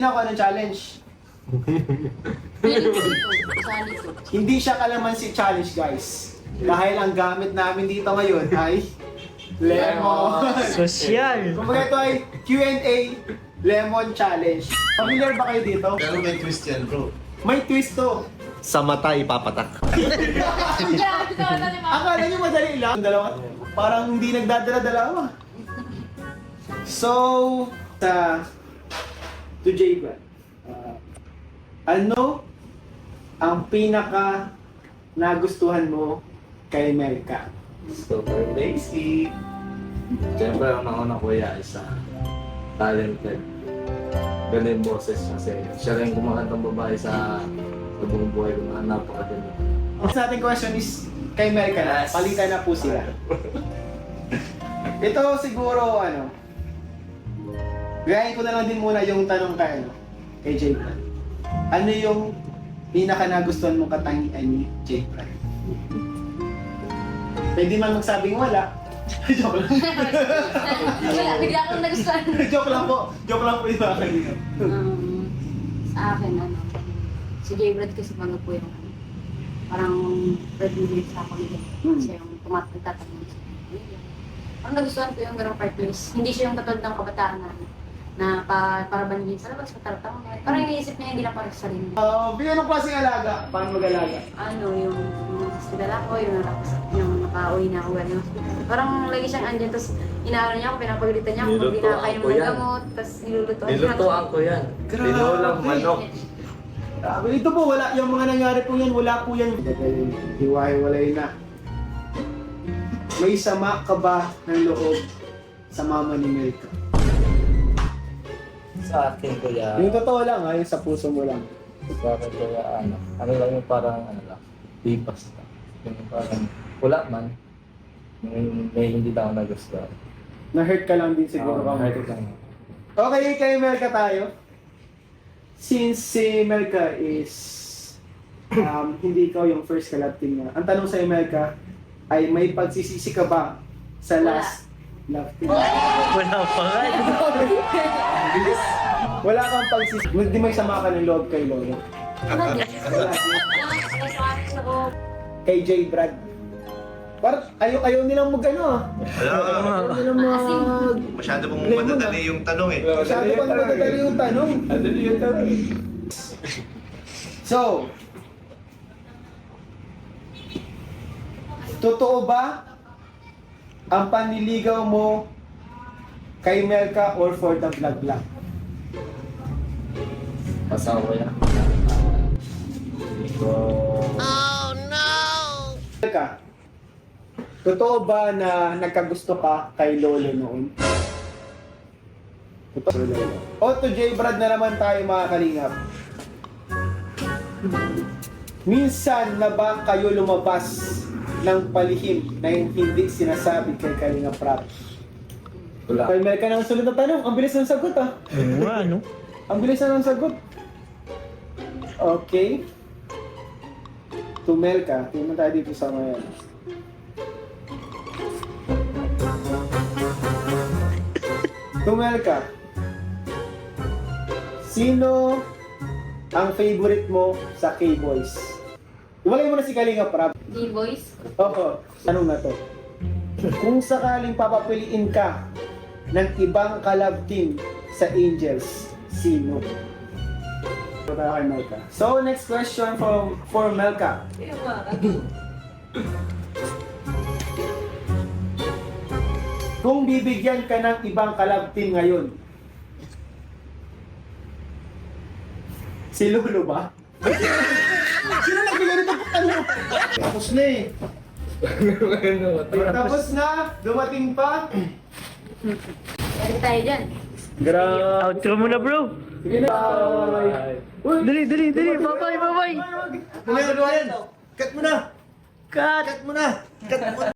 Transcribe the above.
Ako ng challenge. Hindi siya kalamansi challenge, guys. Dahil ang gamit namin dito ngayon ay lemon. Sosyal. Kumbaga ito ay Q&A lemon challenge. Familiar ba kayo dito? Pero may twist yan, bro. May twist to. Sa mata ipapatak. Akala niyo madali lang. Dalawa. Parang hindi nagdadala-dalawa. So, to J-Brad. Ano ang pinaka nagustuhan mo kay Melka? Super basic. Siyempre, ang nauna kuya ay talented. Ganda yung boses kasi siya rin kumakantang babae sa buong buhay ko na napakaganda. Sa ating question is kay Melka na. Palitan na po sila. Ito siguro gayahin ko na lang din muna yung tanong kay J-Brad. Ano yung pinaka nagustuhan mong katangian ni J-Brad? Pwede man magsabing wala. Joke lang. Wala, bigla akong nagustuhan. Joke lang po. Joke lang po yung mga kanina. Sa akin, si J-Brad kasi bago po yung parang breadwinner sa pamilya. Siya yung nagtatanong sa pamilya. Parang nagustuhan ko yung ganong partners. Hindi siya yung katulad ng kabataan na para banhin sa labas, patartang mo. Parang iniisip niya hindi lang para sa sarili. Bigyan ng klaseng alaga. Paano mag-alaga? Yung hospital ako, yung nakauwi na ako galing hospital. Parang lagi siyang andyan, tapos inaano niya ako, pinapagalitan niya ako, kung hindi nakakain ng gamot, tapos nilulutuan niya. Nilutuan ko yan. Tinulang manok. Ito po, wala. Yung mga nangyari po yan, wala po yan. Hiwa-hiwalay na. May sama ka ba ng loob sa mama ni Melka? Sa akin kuya, Yung totoo lang yung sa puso mo lang. sa akin kuya, ano lang yung parang, lipas na. Yung parang, wala man. May hindi na ako nagustuhan. Na-hurt ka lang din siguro. Hurt lang. Okay, kay Melka tayo. Since si Melka is hindi ikaw yung first collab team niya, ang tanong sa'yo, Melka, ay may pagsisisi ka ba sa last love team? Wala pa nga. Wala kang pagsisisi. Hindi may sama ka ng loob kay Lolo. Kay J. Brad. Parang ayaw nilang ayaw nilang Masyado pong madadali yung tanong eh. Masyado pang madadali yung tanong. So, totoo ba ang panliligaw mo kay Melka or for the vlog lang? Pasawa ko yan. Hindi ko... Melka, totoo ba na nagkagusto ka kay Lolo noon? Totoo, Lolo. O to J. Brad na naman tayo mga kalingap. Minsan na ba kayo lumabas ng palihim na hindi sinasabi kay Kalingap Rap? Wala. Kay Melka na ang sunod na tanong. Ang bilis ng sagot Ano? Ang bilis na ng sagot. Okay. To Melka. Tingnan tayo dito sa mga yan. To Melka. Sino ang favorite mo sa K-Boys? Iwalay mo na si Kalingap Rap. D-Boys? Oo, tanong na to. Kung sakaling papapiliin ka ng ibang collab team sa Angels, sino? Ito tayo kay Melka. So, next question for Melka. Kung bibigyan ka ng ibang collab team ngayon, si Lolo ba? Sino nagbigay nito? Tapos na eh. Tapos na, dumating pa. Balik tayo dyan. Grabe. Outro mo na, bro. Sige na. Bye. Dali. Bye-bye. Cut mo na! Cut! Cut mo na! Cut mo!